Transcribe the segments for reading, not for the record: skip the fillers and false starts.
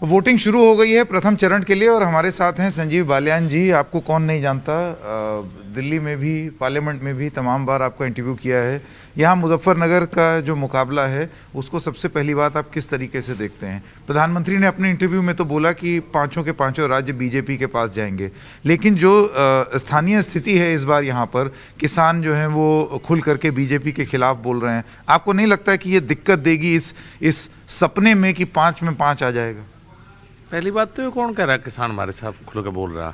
Voting शुरू हो गई है प्रथम चरण के लिए और हमारे साथ हैं संजीव बालियान जी। आपको कौन नहीं जानता, दिल्ली में भी, पार्लियामेंट में भी तमाम बार आपका इंटरव्यू किया है। यहाँ मुजफ्फरनगर का जो मुकाबला है उसको सबसे पहली बात आप किस तरीके से देखते हैं? प्रधानमंत्री ने अपने इंटरव्यू में तो बोला कि पांचों के पांचों राज्य बीजेपी के पास जाएंगे, लेकिन जो स्थानीय स्थिति है इस बार यहाँ पर किसान जो हैं वो खुल करके बीजेपी के खिलाफ बोल रहे हैं। आपको नहीं लगता कि ये दिक्कत देगी इस सपने में कि 5 में 5 आ जाएगा? पहली बात तो ये कौन कह रहा है किसान हमारे साथ खुल के बोल रहा?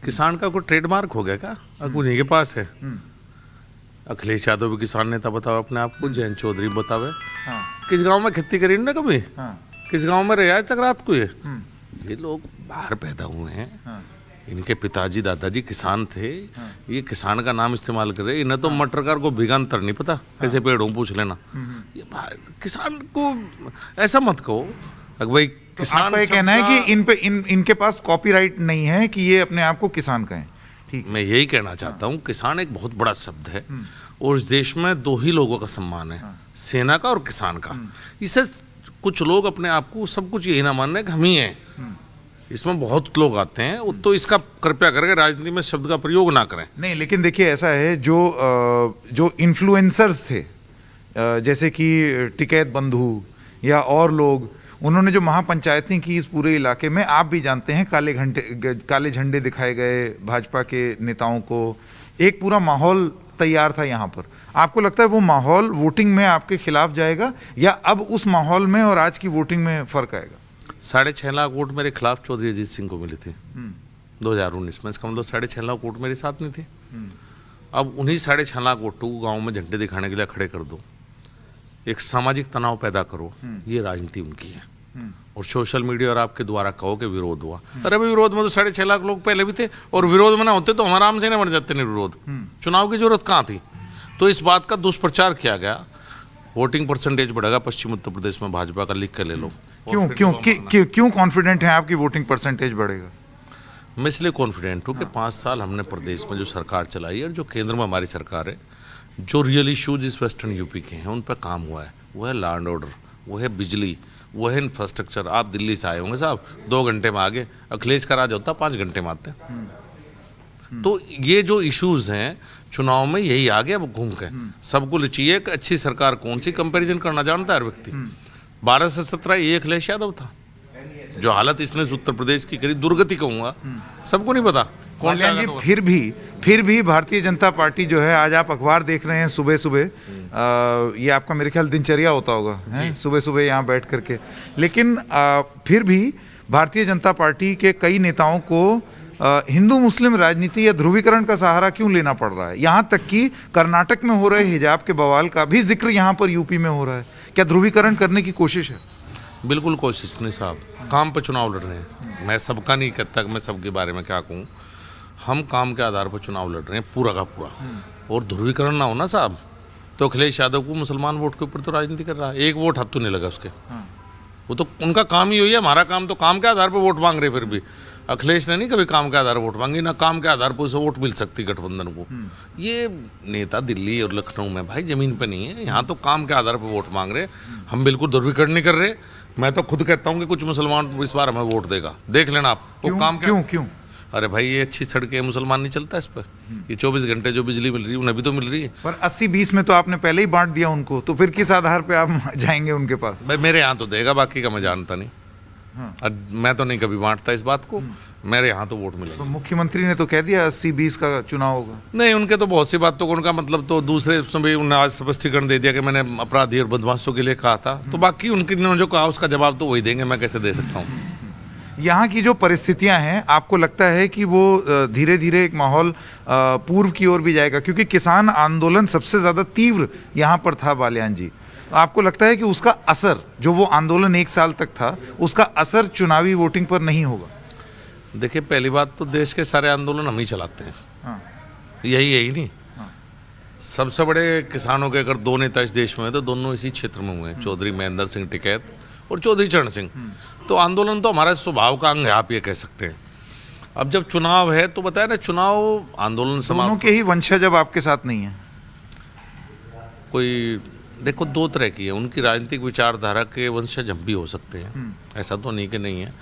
किसान का कोई ट्रेडमार्क हो गया क्या? उन्हीं के पास है। अखिलेश यादव भी किसान नेता बताओ अपने आप को, जयंत चौधरी बतावे। हाँ। किस गांव में खेती करी ना कभी? हाँ। किस गांव में रहे आज तक रात को? ये लोग बाहर पैदा हुए हैं। हाँ। इनके पिताजी दादाजी किसान थे। हाँ। ये किसान का नाम इस्तेमाल कर रहे। इन्हें तो मटरकार को भिगांतर नहीं पता। कैसे पेड़ों पूछ लेना। ये किसान को ऐसा मत कहो भाई। किसान का ये कहना है कि इनके पास कॉपीराइट नहीं है कि ये अपने आप को किसान कहें। ठीक, मैं यही कहना चाहता हूँ, किसान एक बहुत बड़ा शब्द है और इस देश में 2 ही लोगों का सम्मान है, सेना का और किसान का। इससे कुछ लोग अपने आप को सब कुछ यही ना मान रहे कि हम ही हैं। इसमें बहुत लोग आते हैं, तो इसका कृपया करके राजनीति में शब्द का प्रयोग ना करें। नहीं, लेकिन देखिए ऐसा है, जो इन्फ्लुएंसर्स थे जैसे कि टिकैत बंधु या और लोग, उन्होंने जो महापंचायतें की इस पूरे इलाके में, आप भी जानते हैं, काले झंडे दिखाए गए भाजपा के नेताओं को, एक पूरा माहौल तैयार था यहाँ पर। आपको लगता है वो माहौल वोटिंग में आपके खिलाफ जाएगा या अब उस माहौल में और आज की वोटिंग में फर्क आएगा? 6.5 लाख वोट मेरे खिलाफ चौधरी अजीत सिंह को मिली थी 2019 में। इसका मतलब 6.5 लाख वोट मेरे साथ नहीं थे। अब उन्हीं 6.5 लाख वोटों को गाँव में झंडे दिखाने के लिए खड़े कर दो, एक सामाजिक तनाव पैदा करो, ये राजनीति उनकी है। और सोशल मीडिया और आपके द्वारा कहो कि विरोध हुआ। अरे भाई, विरोध में तो 6.5 लाख लोग पहले भी थे और विरोध में ना होते तो हम आराम से ना मर जाते। निर्विरोध चुनाव की जरूरत कहाँ थी? तो इस बात का दुष्प्रचार किया गया। वोटिंग परसेंटेज बढ़ेगा पश्चिम उत्तर प्रदेश में भाजपा का, लिख के ले लो। क्यों कॉन्फिडेंट है आपकी वोटिंग परसेंटेज बढ़ेगा? मैं इसलिए कॉन्फिडेंट हूँ कि 5 साल हमने प्रदेश में जो सरकार चलाई है और जो केंद्र में हमारी सरकार है, जो रियल इश्यूज इस वेस्टर्न यूपी के हैं उन पर काम हुआ है। वो है लॉ एंड ऑर्डर, वो है बिजली, वो है इंफ्रास्ट्रक्चर। आप दिल्ली से आए होंगे साहब, 2 घंटे में आगे। अखिलेश का राज होता 5 घंटे में आते। तो ये जो इश्यूज हैं चुनाव में, यही आ गया घूम के। सबको चाहिए कि अच्छी सरकार कौन सी, कंपैरिजन करना जानता है हर व्यक्ति। 12 से 17 ये अखिलेश यादव था। जो हालत इसने उत्तर प्रदेश की करी, दुर्गति कहूंगा, सबको नहीं पता कौन सा। फिर भी भारतीय जनता पार्टी जो है, आज आप अखबार देख रहे हैं सुबह सुबह, ये आपका मेरे ख्याल दिनचर्या होता होगा सुबह सुबह यहाँ बैठ करके, लेकिन फिर भी भारतीय जनता पार्टी के कई नेताओं को हिंदू मुस्लिम राजनीति या ध्रुवीकरण का सहारा क्यों लेना पड़ रहा है? यहाँ तक कि कर्नाटक में हो रहे हिजाब के बवाल का भी जिक्र यहाँ पर यूपी में हो रहा है। क्या ध्रुवीकरण करने की कोशिश है? बिल्कुल कोशिश नहीं साहब, काम पर चुनाव लड़ रहे हैं। मैं सबका नहीं कहता कि मैं सबके बारे में क्या कहूँ। हम काम के आधार पर चुनाव लड़ रहे हैं पूरा का पूरा। और ध्रुवीकरण ना हो ना साहब, तो अखिलेश यादव को मुसलमान वोट के ऊपर तो राजनीति कर रहा है। एक वोट हाथ तो नहीं लगा उसके। वो तो उनका काम ही हुई है। हमारा काम तो काम के आधार पर वोट मांग रहे। फिर भी अखिलेश ने नहीं कभी काम के आधार पर वोट मांगी, ना काम के आधार पर उसे वोट मिल सकती गठबंधन को। ये नेता दिल्ली और लखनऊ में भाई जमीन पर नहीं है, यहाँ तो काम के आधार पर वोट मांग रहे। हम बिल्कुल ध्रुवीकरण नहीं कर रहे। मैं तो खुद कहता हूँ कि कुछ मुसलमान इस बार हमें वोट देगा, देख लेना आप। क्यों? अरे भाई, ये अच्छी सड़कें, मुसलमान नहीं चलता इस पर। ये 24 घंटे जो बिजली मिल रही है उन्हें भी तो मिल रही है। पर 80-20 में तो आपने पहले ही बांट दिया उनको, तो फिर किस आधार पे आप जाएंगे उनके पास? भाई मेरे यहाँ तो देगा, बाकी का मैं जानता नहीं। मैं तो नहीं कभी बांटता इस बात को। मेरे यहाँ तो वोट मिलेगा। तो मुख्यमंत्री ने तो कह दिया 80-20 का चुनाव होगा। नहीं, उनके तो बहुत सी बातों को उनका मतलब तो दूसरे समय उन्होंने आज स्पष्टीकरण दे दिया कि मैंने अपराधी और बदमाशों के लिए कहा था। तो बाकी उनके जो कहा उसका जवाब तो वही देंगे, मैं कैसे दे सकता हूँ। यहाँ की जो परिस्थितियां हैं, आपको लगता है कि वो धीरे धीरे एक माहौल पूर्व की ओर भी जाएगा? क्योंकि किसान आंदोलन सबसे ज्यादा तीव्र यहाँ पर था बालियान जी। आपको लगता है कि उसका असर, जो वो आंदोलन 1 साल तक था, उसका असर चुनावी वोटिंग पर नहीं होगा? देखिए, पहली बात तो देश के सारे आंदोलन हम ही चलाते हैं। यही नहीं। सबसे बड़े किसानों के अगर 2 नेता इस देश में है तो दोनों इसी क्षेत्र में हुए हैं, चौधरी महेंद्र सिंह टिकैत और चौधरी चरण सिंह। तो आंदोलन तो हमारे स्वभाव का अंग है, आप ये कह सकते हैं। अब जब चुनाव है तो बताया ना, चुनाव आंदोलन दोनों के ही वंशज अब आपके साथ नहीं है। कोई देखो दो तरह की है, उनकी राजनीतिक विचारधारा के वंशज हम भी हो सकते हैं, ऐसा तो नहीं कि नहीं है।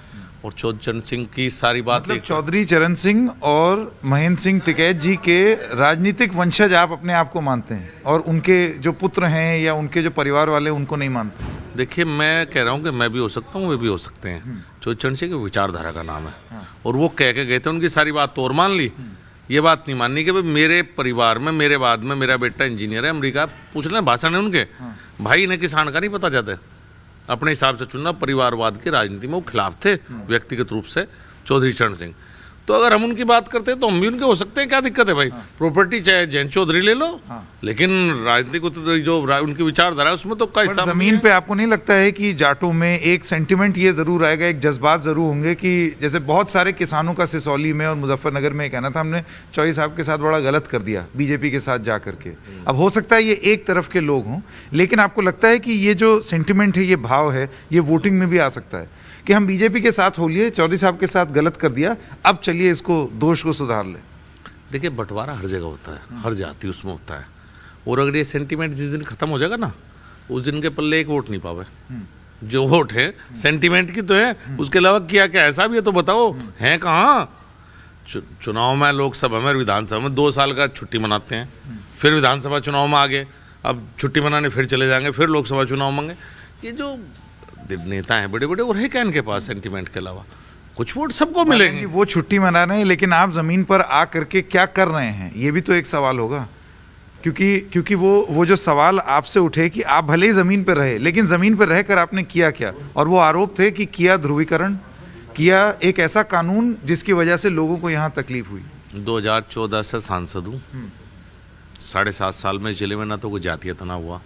और चौधरी चरण सिंह की सारी बात मतलब चौधरी चरण सिंह और महेंद्र सिंह टिकैत जी के राजनीतिक वंशज आप अपने आप को मानते हैं, और उनके जो पुत्र हैं या उनके जो परिवार वाले उनको नहीं मानते? देखिए मैं कह रहा हूँ कि मैं भी हो सकता हूँ, वे भी हो सकते हैं। चौधरी चरण सिंह की विचारधारा का नाम है, और वो कह के गए थे, उनकी सारी बात तो और मान ली। ये बात नहीं माननी कि भाई मेरे परिवार में मेरे बाद में मेरा बेटा इंजीनियर है, अमेरिका पूछ लें भाषण है उनके, भाई इन्हें किसान का नहीं पता जाता, अपने हिसाब से चुनना। परिवारवाद की राजनीति में वो खिलाफ थे व्यक्तिगत रूप से चौधरी चरण सिंह। तो अगर हम उनकी बात करते हैं तो हम भी उनके हो सकते हैं, क्या दिक्कत है भाई? प्रॉपर्टी चाहे जैन चौधरी ले लो, लेकिन राजनीतिक जो उनकी विचारधारा है उसमें तो का हिस्सा। जमीन पे आपको नहीं लगता है कि जाटों में एक सेंटिमेंट ये जरूर आएगा, एक जज्बात जरूर होंगे कि जैसे बहुत सारे किसानों का सिसौली में और मुजफ्फरनगर में कहना था हमने चौधरी साहब के साथ बड़ा गलत कर दिया बीजेपी के साथ जा करके। अब हो सकता है ये एक तरफ के लोग हों, लेकिन आपको लगता है कि ये जो सेंटिमेंट है, ये भाव है, ये वोटिंग में भी आ सकता है कि हम बीजेपी के साथ हो लिए, चौधरी साहब के साथ गलत कर दिया, अब चलिए इसको दोष को सुधार ले? देखिए बंटवारा हर जगह होता है, हर जाति उसमें होता है, और अगर ये सेंटीमेंट जिस दिन खत्म हो जाएगा ना, उस दिन के पल्ले एक वोट नहीं पावे। जो वोट है सेंटीमेंट की तो है, उसके अलावा किया क्या ऐसा भी है तो बताओ, है कहाँ? चुनाव में, लोकसभा में, विधानसभा में 2 साल का छुट्टी मनाते हैं, फिर विधानसभा चुनाव में आगे, अब छुट्टी मनाने फिर चले जाएंगे, फिर लोकसभा चुनाव मांगे। ये जो नेता हैं बड़े बड़े, और है क्या इनके पास सेंटीमेंट के अलावा? कुछ वोट सबको मिलेंगे। वो छुट्टी मना रहे हैं, लेकिन आप जमीन पर आ करके क्या कर रहे हैं, ये भी तो एक सवाल होगा। क्योंकि वो जो सवाल आपसे उठे कि आप भले ही जमीन पर रहे, लेकिन जमीन पर रहकर आपने किया क्या? और वो आरोप थे कि किया ध्रुवीकरण, किया एक ऐसा कानून जिसकी वजह से लोगों को यहाँ तकलीफ हुई। 2014 से सांसद हूँ, 7.5 साल में जिले में ना तो कोई जातीय तनाव हुआ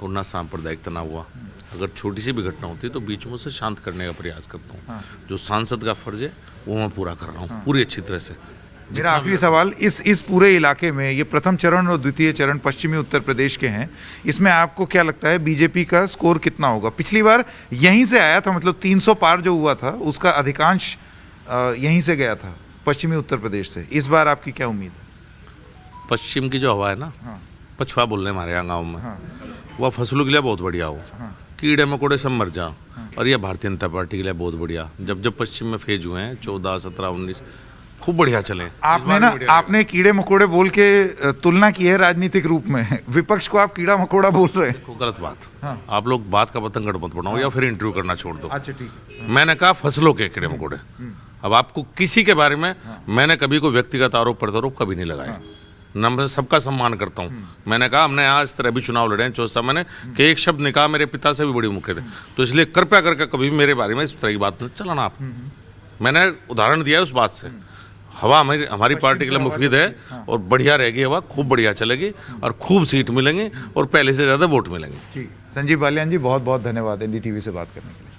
और ना सांप्रदायिक तनाव हुआ। अगर छोटी सी भी घटना होती है तो बीच में उसे शांत करने का प्रयास करता हूँ। जो सांसद का फर्ज है वो मैं पूरा कर रहा हूँ, पूरी अच्छी तरह से। मेरा आखिरी सवाल, इस पूरे इलाके में ये प्रथम चरण और द्वितीय चरण पश्चिमी उत्तर प्रदेश के हैं, इसमें आपको क्या लगता है बीजेपी का स्कोर कितना होगा? पिछली बार यहीं से आया था, मतलब 300 पार जो हुआ था उसका अधिकांश यहीं से गया था, पश्चिमी उत्तर प्रदेश से। इस बार आपकी क्या उम्मीद है? पश्चिम की जो हवा है ना, पछुआ बोलने हमारे यहाँ गाँव में, वह फसलों के लिए बहुत बढ़िया हो, कीड़े मकोड़े सब मर जाओ, और यह भारतीय जनता पार्टी के लिए बहुत बढ़िया। जब पश्चिम में फेज हुए हैं 14, 17, 19 खूब बढ़िया चले। आपने कीड़े मकोड़े बोल के तुलना की है राजनीतिक रूप में, विपक्ष को आप कीड़ा मकोड़ा बोल रहे हैं। गलत बात। आप लोग बात का पतंगड़ मत बनाओ, या फिर इंटरव्यू करना छोड़ दो। अच्छा ठीक। मैंने कहा फसलों के कीड़े मकोड़े। अब आपको किसी के बारे में मैंने कभी कोई व्यक्तिगत आरोप प्रत्यारोप कभी नहीं लगाया, न मैं सबका सम्मान करता हूँ। मैंने कहा हमने यहाँ इस तरह भी चुनाव लड़े हैं 14 मैंने कि एक शब्द ने कहा मेरे पिता से भी बड़ी मुख्य थे, तो इसलिए कृपया करके कभी भी मेरे बारे में इस तरह की बात नहीं चलाना आप। मैंने उदाहरण दिया उस बात से। हवा हमारी पार्टी के लिए मुफीद है और बढ़िया रहेगी, हवा खूब बढ़िया चलेगी और खूब सीट मिलेंगी और पहले से ज्यादा वोट मिलेंगे। संजीव बालियान जी, बहुत बहुत धन्यवाद एनडीटीवी से बात करने के लिए।